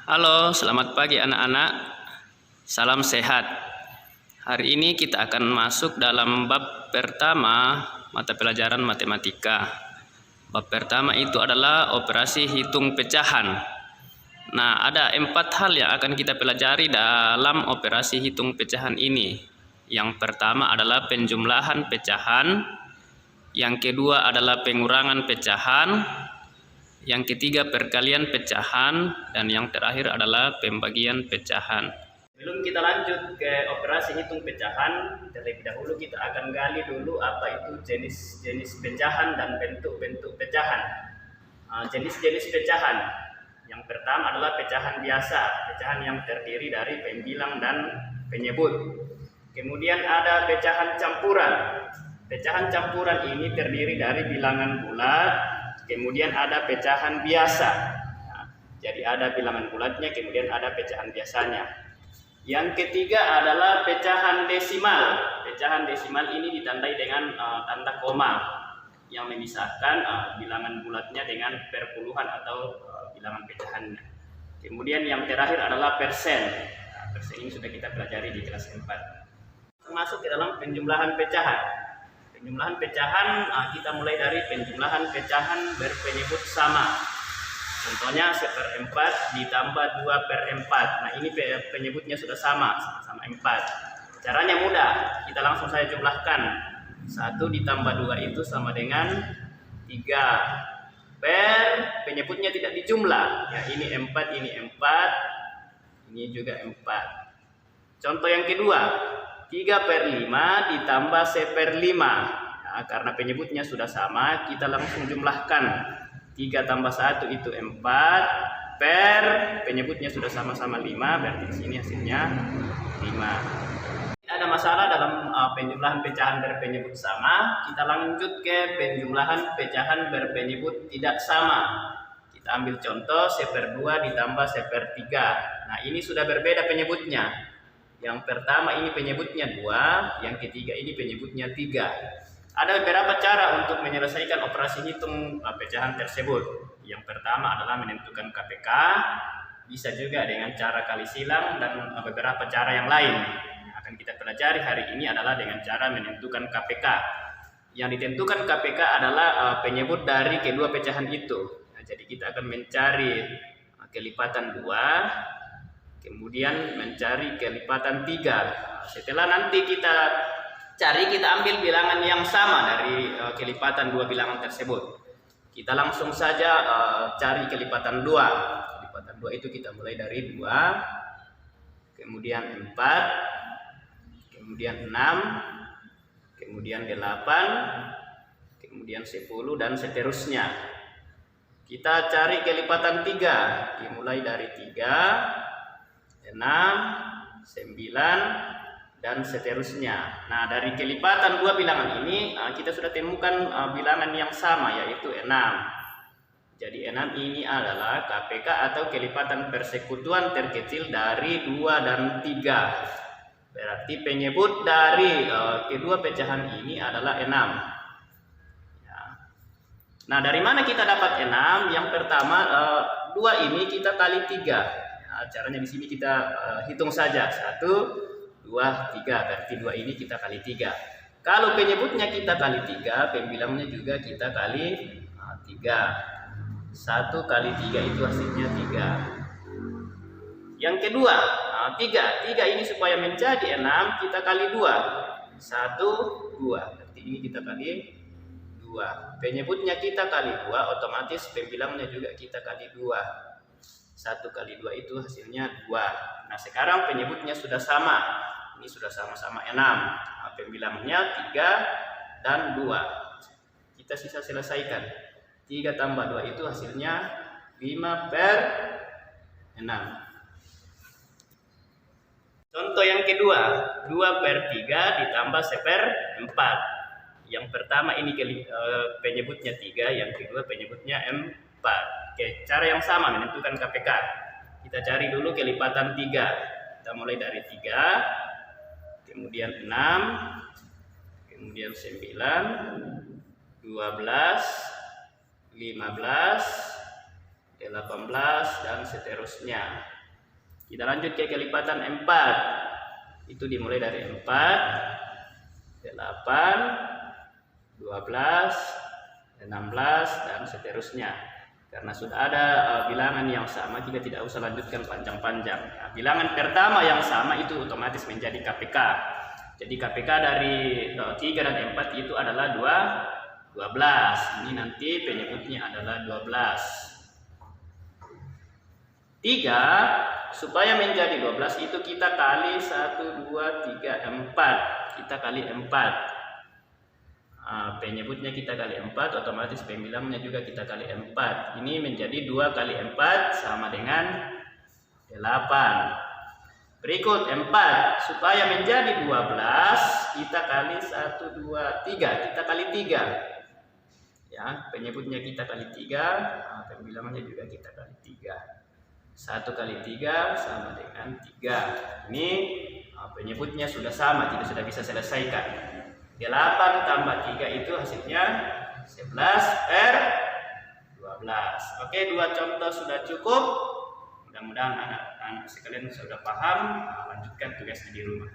Halo, selamat pagi anak-anak. Salam sehat. Hari ini kita akan masuk dalam bab pertama mata pelajaran matematika. Bab pertama itu adalah operasi hitung pecahan. Nah, ada 4 hal yang akan kita pelajari dalam operasi hitung pecahan ini. Yang pertama adalah penjumlahan pecahan, yang kedua adalah pengurangan pecahan, yang ketiga perkalian pecahan, dan yang terakhir adalah pembagian pecahan. Sebelum kita lanjut ke operasi hitung pecahan, terlebih dahulu kita akan gali dulu apa itu jenis-jenis pecahan dan bentuk-bentuk pecahan. Jenis-jenis pecahan. Yang pertama adalah pecahan biasa, pecahan yang terdiri dari pembilang dan penyebut. Kemudian ada pecahan campuran. Pecahan campuran ini terdiri dari bilangan bulat, kemudian ada pecahan biasa. Nah, jadi ada bilangan bulatnya, kemudian ada pecahan biasanya. Yang ketiga adalah pecahan desimal. Pecahan desimal ini ditandai dengan tanda koma yang memisahkan bilangan bulatnya dengan perpuluhan atau bilangan pecahannya. Kemudian yang terakhir adalah persen. Nah, persen ini sudah kita pelajari di kelas 4. Masuk ke dalam penjumlahan pecahan. Penjumlahan pecahan kita mulai dari penjumlahan pecahan berpenyebut sama. Contohnya 1/4 ditambah 2/4. Nah, ini penyebutnya sudah sama 4. Caranya mudah, kita langsung saja jumlahkan. 1 ditambah 2 itu sama dengan 3. Penyebutnya tidak dijumlah. Ya, ini 4, ini juga 4. Contoh yang kedua, 3/5 ditambah 1/5. Nah, karena penyebutnya sudah sama, kita langsung jumlahkan. 3 tambah 1 itu 4, penyebutnya sudah sama-sama 5, berarti di sini hasilnya 5. Ada masalah dalam penjumlahan pecahan berpenyebut sama. Kita lanjut ke penjumlahan pecahan berpenyebut tidak sama. Kita ambil contoh 1/2 ditambah 1/3. Nah, ini sudah berbeda penyebutnya. Yang pertama ini penyebutnya 2, yang ketiga ini penyebutnya 3. Ada beberapa cara untuk menyelesaikan operasi hitung pecahan tersebut. Yang pertama adalah menentukan KPK, bisa juga dengan cara kali silang, dan beberapa cara yang lain. Yang akan kita pelajari hari ini adalah dengan cara menentukan KPK. Yang ditentukan KPK adalah penyebut dari kedua pecahan itu. Nah, jadi kita akan mencari kelipatan 2, kemudian mencari kelipatan 3. Setelah nanti kita cari, kita ambil bilangan yang sama dari kelipatan 2 bilangan tersebut. Kita langsung saja cari kelipatan 2. Kelipatan 2 itu kita mulai dari 2, kemudian 4, kemudian 6, kemudian 8, kemudian 10, dan seterusnya. Kita cari kelipatan 3, dimulai dari 3, 6, 9, dan seterusnya. Nah, dari kelipatan 2 bilangan ini kita sudah temukan bilangan yang sama, yaitu 6. Jadi 6 ini adalah KPK atau kelipatan persekutuan terkecil dari 2 dan 3. Berarti penyebut dari kedua pecahan ini adalah 6. Ya. Nah, dari mana kita dapat 6? Yang pertama, 2 ini kita kali 3. Caranya di sini kita hitung saja 1, 2, 3. Berarti 2 ini kita kali 3. Kalau penyebutnya kita kali 3, pembilangnya juga kita kali 3. 1 kali 3 itu hasilnya 3. Yang kedua, 3 ini supaya menjadi 6 kita kali 2. 1, 2. Berarti ini kita kali 2. Penyebutnya kita kali 2, otomatis pembilangnya juga kita kali 2. 1 kali 2 itu hasilnya 2. Nah, sekarang penyebutnya sudah sama. Ini sudah sama-sama 6. Nah, pembilangnya 3 dan 2. Kita sisa selesaikan. 3 tambah 2 itu hasilnya 5/6. Contoh yang kedua, 2/3 ditambah 1/4. Yang pertama ini penyebutnya 3, yang kedua penyebutnya 4. Oke, cara yang sama menentukan KPK. Kita cari dulu kelipatan 3. Kita mulai dari 3, kemudian 6, kemudian 9, 12, 15, 18, dan seterusnya. Kita lanjut ke kelipatan 4. Itu dimulai dari 4, 8, 12, 16, dan seterusnya. Karena sudah ada bilangan yang sama, kita tidak usah lanjutkan panjang-panjang. Nah, bilangan pertama yang sama itu otomatis menjadi KPK. Jadi KPK dari 3 dan 4 itu adalah 12. Ini nanti penyebutnya adalah 12. 3 supaya menjadi 12 itu kita kali 1, 2, 3, 4. Kita kali 4. Penyebutnya kita kali 4, otomatis pembilangnya juga kita kali 4. Ini menjadi 2 kali 4 sama dengan 8. Berikut 4 supaya menjadi 12 kita kali 1, 2, 3. Kita kali 3. Ya, penyebutnya kita kali 3, pembilangnya juga kita kali 3. 1 kali 3 sama dengan 3. Ini penyebutnya sudah sama, tidak sudah bisa selesaikan. 8 tambah 3 itu hasilnya 11/12. Oke, 2 contoh sudah cukup. Mudah-mudahan anak-anak sekalian sudah paham. Lanjutkan tugasnya di rumah.